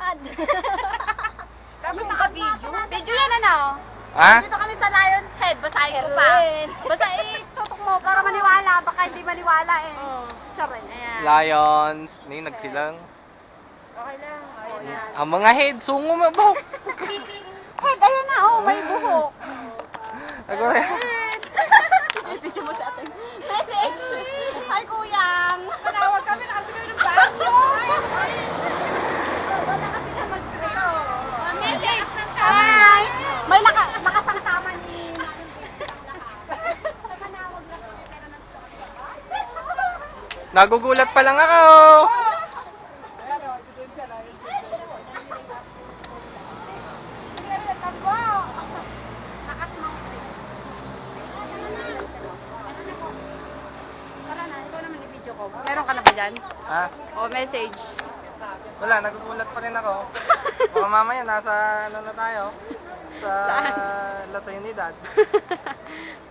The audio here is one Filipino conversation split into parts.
Bad. Dapat naka-video. Video yan ano? Ha? Dito kami sa Lion's Head. Basahin ko pa. Basahin. Tutok mo para maniwala. Baka hindi maniwala eh. Charay. Ayan. Lions. Ni nagsilang. Okay lang. Ayan. Ang mga head, sungo mo ba? Head, ayan na. Oh, may buhok. Ako Head. Video mo sa atin. Message. Hi, kuyang. Manawag kami. Nakasabay ng bago. Wala kasi na mag-video. Message. Hi. May nakasangtama ni Nagugulat pa lang ako. Meron ka na ba dyan? Ha? O, message. Wala, nagugulat pa rin ako. Baka mamaya nasa ano na tayo? Sa La Trinidad.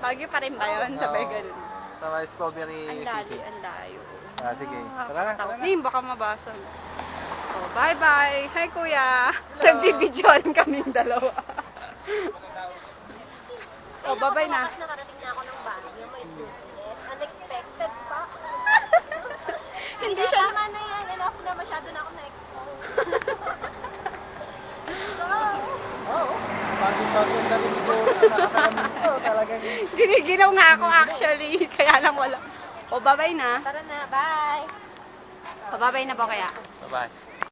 Bagyo pa rin ba yun? Sabay Oo. ganun. Sa Strawberry Ang City. layo, ang layo. Ah, sige. Tara na, tara na. Nim, baka mabasa. Oh, bye-bye. Hi, kuya. Nagbibidyoan kaming dalawa. Oh, bye-bye na. Nakarating na ako ng Baguio, may tubig. Unexpected pa. Hindi siya. Tama na yan. Enough na. Masyado na ako na-expose. Oo. Bagong-bagong kami siguro. Nakakalamin ko. Talagang Giniginaw nga ako actually. Kaya lang wala. O, bye-bye na. Tara na. Bye. O, bye-bye na po kaya. bye-bye.